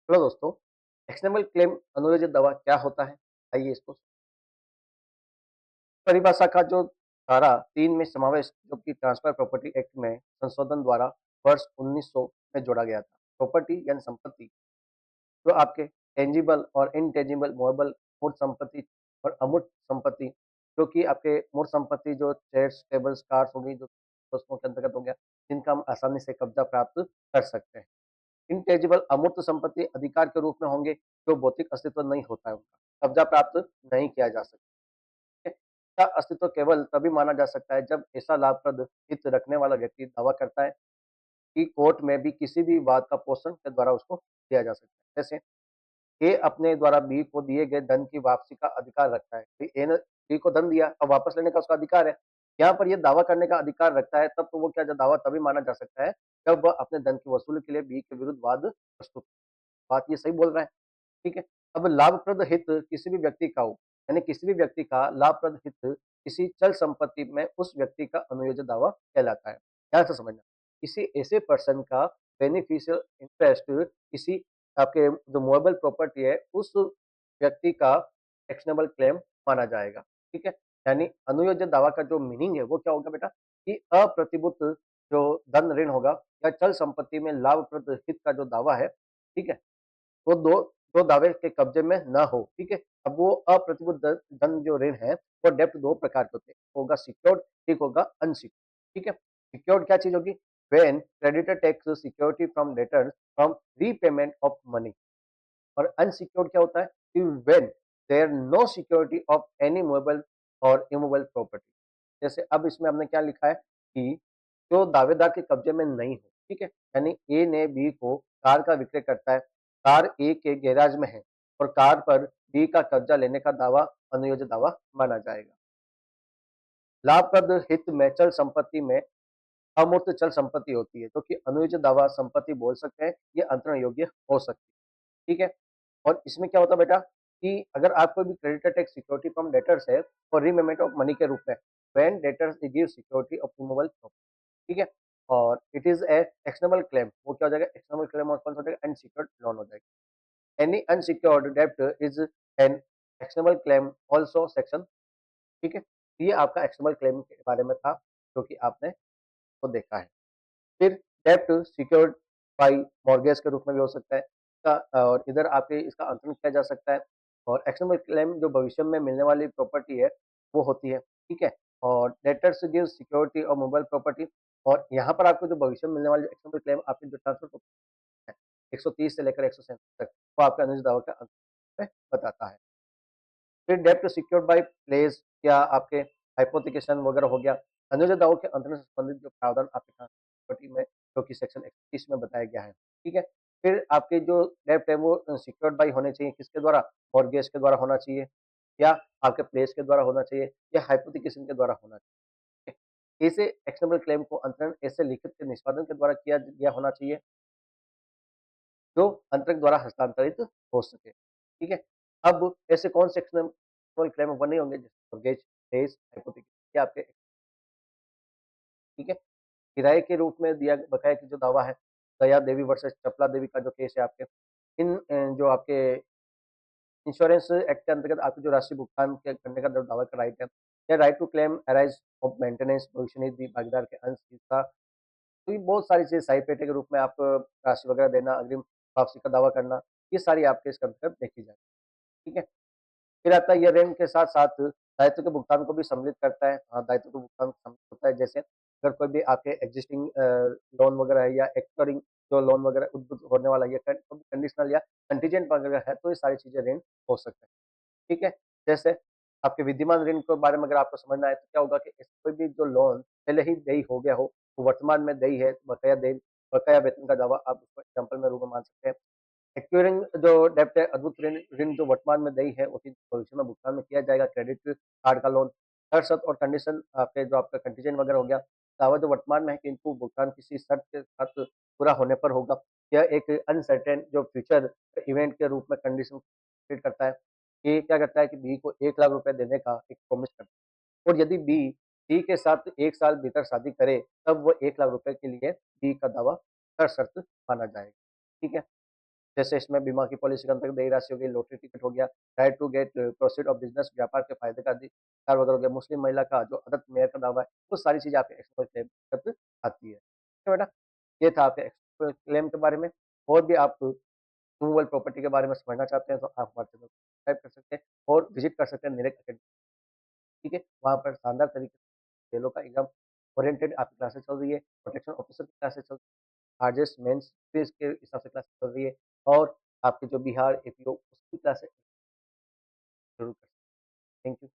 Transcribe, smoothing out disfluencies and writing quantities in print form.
Hello दोस्तों, actionable claim अनुयोजित दावा क्या होता है? आइए इसको परिभाषा का जो धारा 3 में समावेश जो कि ट्रांसफर प्रॉपर्टी एक्ट में संशोधन द्वारा वर्ष 1900 में जोड़ा गया था। प्रॉपर्टी यानी संपत्ति जो आपके टेंजिबल और इनटेंजिबल मूवेबल मूर्त संपत्ति और अमूर्त संपत्ति जो कि आपके मूर्त संपत्ति जो चेयर्स, टेबल्स, कार्स हो गई जो वस्तुओं के अंतर्गत हो गया, जिनका हम आसानी से कब्जा प्राप्त कर सकते हैं। इनटेंजिबल अमूर्त संपत्ति अधिकार के रूप में होंगे जो भौतिक अस्तित्व नहीं होता है उनका, कब्जा प्राप्त नहीं किया जा सकता है। इसका अस्तित्व केवल तभी माना जा सकता है जब ऐसा लाभप्रद हित रखने वाला व्यक्ति दावा करता है कि कोर्ट में भी किसी भी वाद का पोषण के द्वारा उसको दिया जा सकता है। जैसे ए अपने द्वारा बी को दिए गए धन की वापसी का अधिकार रखता है। ए ने बी को धन दिया, अब वापस लेने का उसका अधिकार है। यहाँ पर ये दावा करने का अधिकार रखता है, तब तो वो क्या दावा तभी माना जा सकता है जब वह अपने धन की वसूली के लिए बी के विरुद्ध वाद प्रस्तुत। बात ये सही बोल रहा है, ठीक है। अब लाभप्रद हित किसी भी व्यक्ति का हो, यानी किसी भी व्यक्ति का लाभप्रद हित किसी चल संपत्ति में उस व्यक्ति का अनुयोज्य दावा कहलाता है। ध्यान से समझना, किसी ऐसे पर्सन का बेनिफिशियल इंटरेस्ट किसी आपके जो मूवेबल प्रॉपर्टी है उस व्यक्ति का एक्शनेबल क्लेम माना जाएगा, ठीक है। यानी अनुयोज्य दावा का जो मीनिंग है वो क्या होगा बेटा कि अप्रतिभूत जो धन ऋण होगा या चल संपत्ति में लाभप्रद हित का जो दावा है, ठीक है, वो दो दावे के कब्जे में ना हो, ठीक है। अब वो अप्रतिभूत धन जो ऋण है वो डेब्ट दो प्रकार के होते हैं, होगा सिक्योर्ड, एक होगा अनसिक्योर्ड, ठीक है। सिक्योर्ड क्या चीज होगी? When creditor takes security from debtors from repayment of money. और अनसिक्योर्ड क्या होता है कि when there no security of any movable और इमूवेबल प्रॉपर्टी। जैसे अब इसमें हमने क्या लिखा है कि जो दावेदार के कब्जे में नहीं हो, ठीक है, यानी ए ने बी को कार का विक्रय करता है, कार ए के गैराज में है और कार पर बी का कब्जा लेने का दावा अनुयोज्य दावा माना जाएगा। लाभप्रद हित में चल संपत्ति में अमूर्त चल संपत्ति होती है जो कि अनुयोज्य दावा संपत्ति बोल सकते हैं, ये अंतरण योग्य हो सकती है, ठीक है। और इसमें क्या होता है बेटा कि अगर आप कोई भी creditor take security from debtors है और रीपेमेंट ऑफ मनी के रूप में, when debtors give security of removal, ठीक है। और it is a actionable claim, वो क्या हो जाएगा एक्शनेबल क्लेम, और कौन सा हो जाएगा अनसिक्योर्ड लोन हो जाएगा। एनी अनसिक्योर्ड डेब्ट is an actionable claim also section, ठीक है। ये आपका एक्शनेबल क्लेम के बारे में था जो कि आपने को देखा है। फिर डेब्ट सिक्योर्ड बाय मॉर्गेज के रूप में भी हो सकता है और इधर आपके इसका अंतरण किया जा सकता है। और एक्शनेबल क्लेम जो भविष्य में मिलने वाली प्रॉपर्टी है वो होती है, ठीक है। और डेटर्स गिव सिक्योरिटी और मोबाइल प्रॉपर्टी, और यहाँ पर आपको जो भविष्य में मिलने वाली एक्शनेबल क्लेम आपकी जो ट्रांसफर है 130 से लेकर 137 तक वो आपके अनुचित दावा का अंत में बताता है। फिर डेब्ट सिक्योर्ड बाय प्लेस या आपके हाइपोथिकेशन वगैरह हो गया। अनुचित दावों के अंतरण से संबंधित जो प्रावधान आपके प्रॉपर्टी में जो कि सेक्शन 31 में बताया गया है, ठीक है। फिर आपके जो डेब्ट है वो सिक्योर्ड बाय होने चाहिए किसके द्वारा? मॉर्गेज के द्वारा होना चाहिए, या आपके प्लेस के द्वारा होना चाहिए, या हाइपोथिकेशन के द्वारा होना चाहिए। ऐसे एक्शनेबल क्लेम को अंतरण ऐसे लिखित के निष्पादन के द्वारा किया गया होना चाहिए जो अंतरिक द्वारा हस्तांतरित हो सके, ठीक है। अब ऐसे कौन से एक्शनेबल क्लेम बने होंगे जैसे मॉर्गेज, प्लेस, हाइपोथेकेशन, ये आपके, ठीक है। किराए के रूप में दिया बकाया की जो दावा है, दया देवी वर्सेस चपला देवी का जो केस है आपके, इन जो आपके इंश्योरेंस एक्ट के अंतर्गत आपको जो राशि भुगतान करने का जो दावा का राइट है, या right to claim arise of maintenance भविष्य निधि भागीदार के अंश हिस्सा, तो ये बहुत सारी चीज़ें सही पेटे के रूप में आप राशि वगैरह देना, अग्रिम वापसी का दावा करना, ये सारी आपके इसके अंतर्गत देखी जाए, ठीक है। फिर आता है ये ऋण के साथ-साथ दायित्व के भुगतान को भी सम्मिलित करता है। हाँ, दायित्व का भुगतान सम्मिलित होता है, जैसे अगर कोई भी आपके एक्जिस्टिंग लोन वगैरह है या एक्सपायरिंग जो लोन वगैरह उद्भुत होने वाला है या कंडीशनल या कंटीजेंट वगैरह है, तो ये सारी चीज़ें ऋण हो सकते हैं, ठीक है। जैसे आपके विद्यमान ऋण के बारे में अगर आपको समझना है तो क्या होगा कि कोई भी जो लोन पहले ही देय हो गया हो, तो वर्तमान में देय है, बकाया वेतन का दावा आप उसको एग्जाम्पल में रूप में मान सकते हैं। एक्वेयरिंग जो डेब्ट है, अद्भुत ऋण ऋण जो वर्तमान में देय है, वो फिर भविष्य में भुगतान में किया जाएगा। क्रेडिट कार्ड का लोन, हर शर्त और कंडीशन आपके जो आपका कंटीजेंट वगैरह हो गया, दावा जो वर्तमान में है कि इनको भुगतान किसी शर्त के साथ पूरा होने पर होगा। यह एक अनसर्टेन जो फ्यूचर इवेंट के रूप में कंडीशन क्रिएट करता है। ये क्या करता है कि बी को 1 लाख रुपए देने का एक प्रॉमिस करता है, और यदि बी सी के साथ 1 साल भीतर शादी करे, तब वो 1 लाख रुपए के लिए बी का दावा हर शर्त माना जाएगा, ठीक है। जैसे इसमें बीमा की पॉलिसी के अंतर्गत देय राशि हो गई, लॉटरी टिकट हो गया, right to get proceed of business व्यापार के फ़ायदे का अधिकार वगैरह हो गया, मुस्लिम महिला का जो अदत्त मेहर का दावा है, वो सारी चीज़ें आपके एक्सपर्ट क्लेम के अंतर्गत आती है। ठीक है बेटा? ये था आपके एक्सपर्ट क्लेम के बारे में। और भी आप मूवेबल प्रॉपर्टी के बारे में समझना चाहते हैं तो आप हमारे चैनल को सब्सक्राइब कर सकते हैं और विज़िट कर सकते हैं नीरज अकेडमी। ठीक है? वहाँ पर शानदार तरीके से खेलों का एग्ज़ाम ओरिएंटेड आपकी क्लासेस चल रही है, प्रोटेक्शन ऑफिसर की क्लासेस चल रही है, आरजेएस मेंस क्विज़ के हिसाब से क्लासेस चल रही है और आपके जो बिहार एपीओ उसकी क्लासेस ज़रूर करें। Thank you.